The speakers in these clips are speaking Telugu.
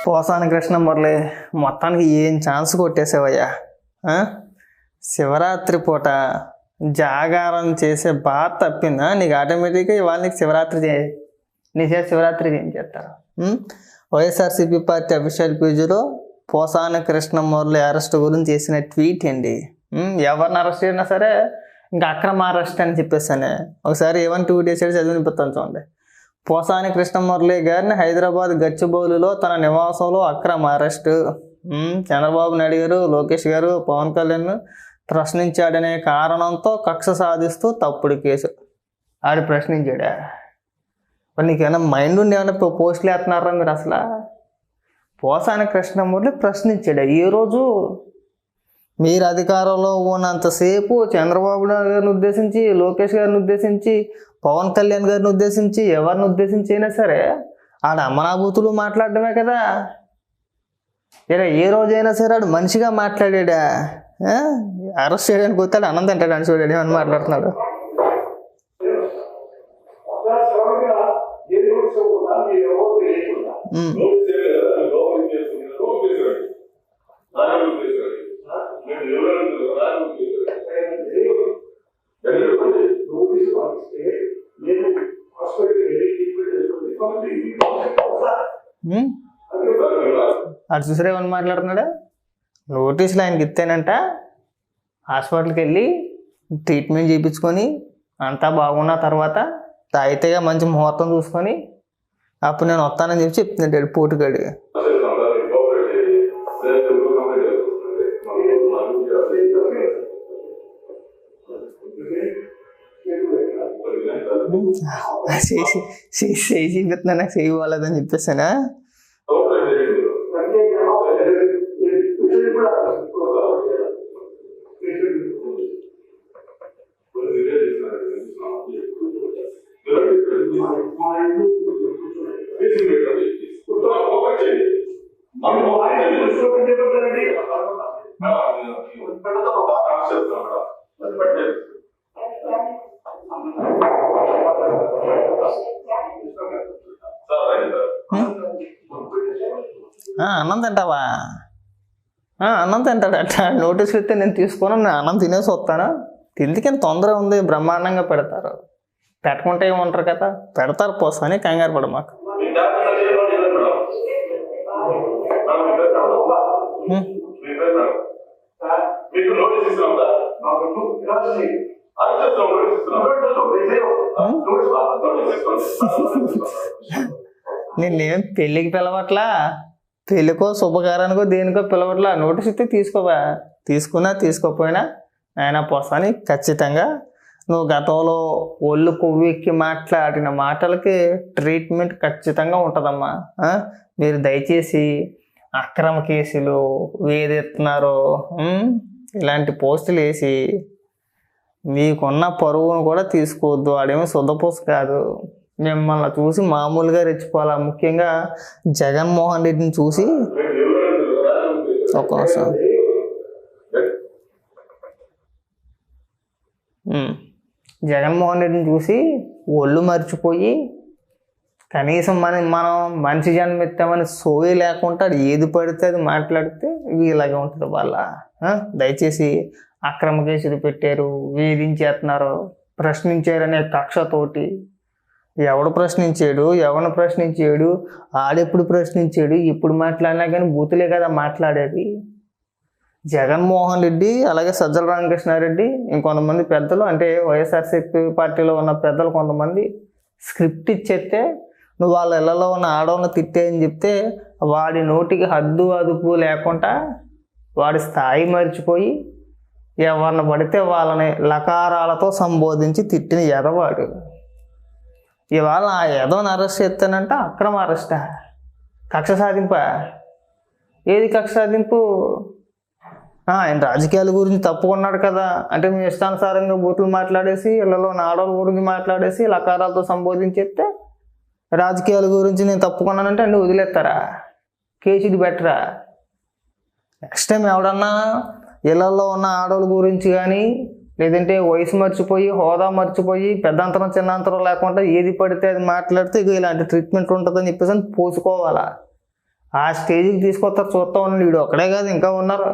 పోసాని కృష్ణ మురళి మొత్తానికి ఏం ఛాన్స్ కొట్టేసావయ్యా. శివరాత్రి పూట జాగారం చేసే బాధ తప్పిందా నీకు? ఆటోమేటిక్గా ఇవాళ నీకు శివరాత్రి నీ చేసి శివరాత్రి ఏం చేస్తారు? వైఎస్ఆర్సీపీ పార్టీ అఫీషియల్ పేజీలో పోసాని కృష్ణ మురళి అరెస్ట్ గురించి చేసిన ట్వీట్ అండి. ఎవరిని అరెస్ట్ అయినా సరే ఇంకా అక్రమ అరెస్ట్ అని చెప్పేసానే. ఒకసారి ఏమని ట్వీట్ చేసాడు చదివినిపిస్తాను చూడండి. పోసాని కృష్ణ మురళి గారిని హైదరాబాద్ గచ్చిబౌలిలో తన నివాసంలో అక్రమ అరెస్టు. చంద్రబాబు నాయుడు గారు, లోకేష్ గారు, పవన్ కళ్యాణ్ ప్రశ్నించాడనే కారణంతో కక్ష సాధిస్తూ తప్పుడు కేసు. ఆడు ప్రశ్నించాడా? మరి నీకేమైనా మైండ్ ఉండి ఏమైనా పోస్టులు వేస్తున్నారా మీరు? అసలు పోసాని కృష్ణ మురళి ప్రశ్నించాడా? ఈరోజు మీరు అధికారంలో ఉన్నంతసేపు చంద్రబాబు నాయుడు గారిని ఉద్దేశించి, లోకేష్ గారిని ఉద్దేశించి, పవన్ కళ్యాణ్ గారిని ఉద్దేశించి, ఎవరిని ఉద్దేశించి అయినా సరే ఆడ అమ్మనాభూతులు మాట్లాడడమే కదా. ఏ రోజైనా సరే ఆడు మనిషిగా మాట్లాడా? అరెస్ట్ చేయడానికి పోతాడు అన్నం తింటాడు అని చూడండి అని మాట్లాడుతున్నాడు. అటు చూసారా ఏమని మాట్లాడుతున్నాడా? నోటీసులు ఆయనకి ఇస్తేనంట హాస్పిటల్కి వెళ్ళి ట్రీట్మెంట్ చేయించుకొని అంతా బాగున్న తర్వాత తాగితేగా మంచి ముహూర్తం చూసుకొని అప్పుడు నేను వస్తానని చెప్పి చెప్తున్నాడు పోటుగాడు. చూపిస్తున్నా నాకు చేయవాలని చెప్పేసానా? అన్నం తింటావా? అన్నం తింటాడట. నోటీసులు ఇస్తే నేను తీసుకోను, నేను అన్నం తినేసి వస్తాను. తిండికని తొందర ఉంది, బ్రహ్మాండంగా పెడతారు. పెట్టకుంటే ఏమంటారు కదా, పెడతారు పోసని కంగారు పడ మాకు. నేనేం పెళ్ళికి పిలవట్లా, పెళ్ళికో శుభకారానికో దేనికో పిలవట్లా. నోటీస్ ఇస్తే తీసుకోవా, తీసుకున్నా తీసుకోపోయినా ఆయన పోసాని ఖచ్చితంగా నువ్వు గతంలో ఒళ్ళు కొవ్వెక్కి మాట్లాడిన మాటలకి ట్రీట్మెంట్ ఖచ్చితంగా ఉంటుందమ్మా. మీరు దయచేసి అక్రమ కేసులు వేదెత్తున్నారు, ఇలాంటి పోస్టులు వేసి మీకున్న పరువును కూడా తీసుకోవద్దు. ఆడేమో శుద్ధపోసు కాదు. మిమ్మల్ని చూసి మామూలుగా రెచ్చిపోవాలా. ముఖ్యంగా జగన్మోహన్ రెడ్డిని చూసి ఒక్కోసం జగన్మోహన్ రెడ్డిని చూసి ఒళ్ళు మర్చిపోయి కనీసం మనం మనిషి జన్మెత్తామని సోయి లేకుండా ఏది పడితే అది మాట్లాడితే ఇలాగే ఉంటుంది వాళ్ళ. దయచేసి అక్రమ కేసులు పెట్టారు, వేధించేస్తున్నారు, ప్రశ్నించారనే కక్షతోటి ఎవడు ప్రశ్నించాడు, ఎవరిని ప్రశ్నించాడు, ఆడెప్పుడు ప్రశ్నించాడు, ఇప్పుడు మాట్లాడినా కానీ బూతులే కదా మాట్లాడేది. జగన్మోహన్ రెడ్డి అలాగే సజ్జల రామకృష్ణారెడ్డి ఇంకొంతమంది పెద్దలు, అంటే వైఎస్ఆర్సీపీ పార్టీలో ఉన్న పెద్దలు కొంతమంది స్క్రిప్ట్ ఇచ్చేస్తే నువ్వు వాళ్ళ ఇళ్లలో ఉన్న ఆడవాళ్ళని తిట్టేయని చెప్తే వాడి నోటికి హద్దు అదుపు లేకుండా వాడి స్థాయి మర్చిపోయి ఎవరిని పడితే వాళ్ళని లకారాలతో సంబోధించి తిట్టిన ఎదవాడు. ఇవాళ ఆ ఎదవని అరెస్ట్ చేస్తానంట అక్రమ అరెస్టా? కక్ష సాధింపా? ఏది కక్ష సాధింపు? ఆయన రాజకీయాల గురించి తప్పుకున్నాడు కదా, అంటే మీ ఇష్టానుసారంగా బూతులు మాట్లాడేసి ఇళ్లలో ఆడవాళ్ళ గురించి మాట్లాడేసి లకారాలతో సంబోధించేస్తే రాజకీయాల గురించి నేను తప్పుకున్నానంటే అన్నీ వదిలేస్తారా? కేసుది బెటరా? నెక్స్ట్ టైం ఎవడన్నా ఇళ్లలో ఉన్న ఆడవాళ్ళ గురించి కానీ లేదంటే వయసు మర్చిపోయి హోదా మర్చిపోయి పెద్దంతరం చిన్నంతరం లేకుండా ఏది పడితే అది మాట్లాడితే ఇలాంటి ట్రీట్మెంట్ ఉంటుందని చెప్పేసి పోసుకోవాలా. ఆ స్టేజ్కి తీసుకొస్తారు. చూస్తూ ఉన్నాడు. వీడు ఒక్కడే కాదు, ఇంకా ఉన్నారు.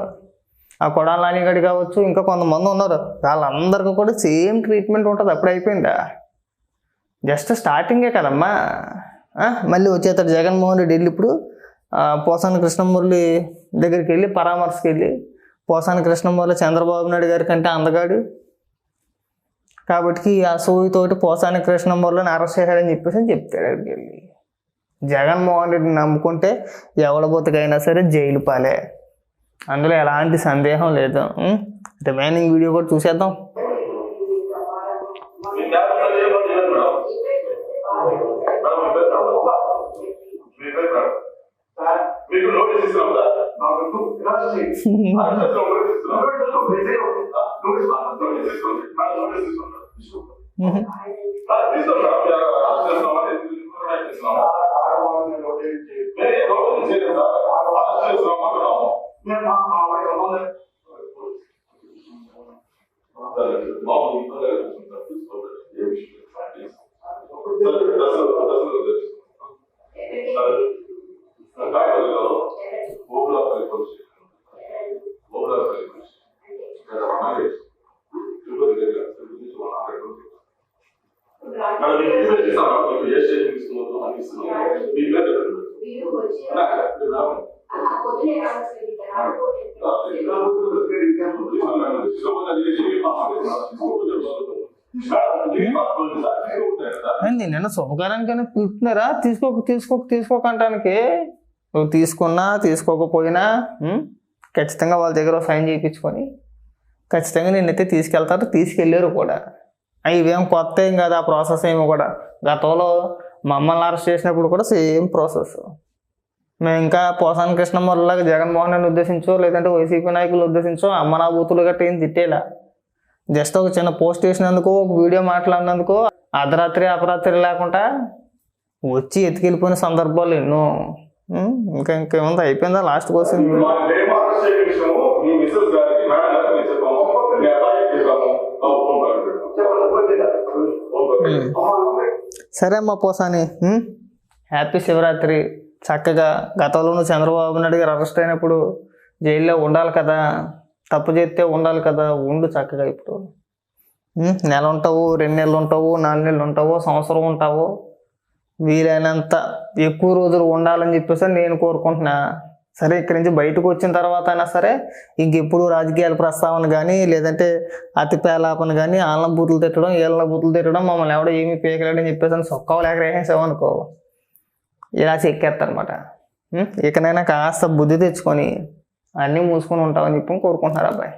ఆ కొడాలి నానిగడి కావచ్చు, ఇంకా కొంతమంది ఉన్నారు. వాళ్ళందరికీ కూడా సేమ్ ట్రీట్మెంట్ ఉంటుంది. అప్పుడు అయిపోయిందా? జస్ట్ స్టార్టింగే కదమ్మా. మళ్ళీ వచ్చేస్తాడు జగన్మోహన్ రెడ్డి వెళ్ళి ఇప్పుడు పోసాని కృష్ణమురళి దగ్గరికి వెళ్ళి పరామర్శకి వెళ్ళి, పోసాని కృష్ణమురళి చంద్రబాబు నాయుడు గారి కంటే అందగాడు కాబట్టి ఆ సోయితోటి పోసాని కృష్ణమురళిని అరెస్ట్ చేశాడని చెప్పేసి చెప్తాడు. అక్కడికి వెళ్ళి జగన్మోహన్ రెడ్డిని నమ్ముకుంటే ఎవడ బతుకైనా సరే జైలు పాలే, అందులో ఎలాంటి సందేహం లేదు. రిమైనింగ్ వీడియో కూడా చూసేద్దాం. మీకు నోటీస్ ఇస్తున్నాం సార్. నిన్న శుభకారానికైనా పిలుస్తున్నారా? తీసుకోకంటానికి. నువ్వు తీసుకున్నా తీసుకోకపోయినా ఖచ్చితంగా వాళ్ళ దగ్గర సైన్ చేయించుకొని ఖచ్చితంగా నిన్నైతే తీసుకెళ్తారు. తీసుకెళ్ళారు కూడా. ఇవేం కొత్త ఏం కాదు ఆ ప్రాసెస్ ఏమో కూడా. గతంలో మమ్మల్ని అరెస్ట్ చేసినప్పుడు కూడా సేమ్ ప్రాసెస్. మేము ఇంకా పోసాని కృష్ణమురళిలాగా జగన్మోహన్ రెడ్డిని ఉద్దేశించో లేదంటే వైసీపీ నాయకులు ఉద్దేశించో అమ్మ నా బూతులు గట్ట ఏం తిట్టేలా. జస్ట్ ఒక చిన్న పోస్ట్ చేసినందుకు, ఒక వీడియో మాట్లాడినందుకు అర్ధరాత్రి అపరాత్రి లేకుండా వచ్చి ఎత్తుకెళ్ళిపోయిన సందర్భాలు ఎన్నో. ఇంకేముంది, అయిపోయిందా? లాస్ట్ కోసం సరే అమ్మా పోసాని, హ్యాపీ శివరాత్రి. చక్కగా గతంలోనూ చంద్రబాబు నాయుడు గారు అరెస్ట్ అయినప్పుడు జైల్లో ఉండాలి కదా, తప్పు చేస్తే ఉండాలి కదా, ఉండు చక్కగా. ఇప్పుడు నెల ఉంటావు, 2 నెలలు ఉంటావు, 4 నెలలు ఉంటావు, సంవత్సరం ఉంటావు, వీలైనంత ఎక్కువ రోజులు ఉండాలని చెప్పేసి నేను కోరుకుంటున్నా. సరే ఇక్కడి నుంచి బయటకు వచ్చిన తర్వాత అయినా సరే ఇంకెప్పుడు రాజకీయాల ప్రస్తావన కానీ లేదంటే అతి పేలాపన కానీ ఆళ్ళ బూతులు తిట్టడం, ఏళ్ళ బూతులు తిట్టడం, మమ్మల్ని ఎవడో ఏమీ పీకలేడని చెప్పేసి సొక్కవ లేక వేసేసామనుకో ఇలా చెక్కేస్తారనమాట. ఇకనైనా కాస్త బుద్ధి తెచ్చుకొని అన్నీ మూసుకొని ఉంటామని చెప్పి కోరుకుంటున్నారు అబ్బాయి.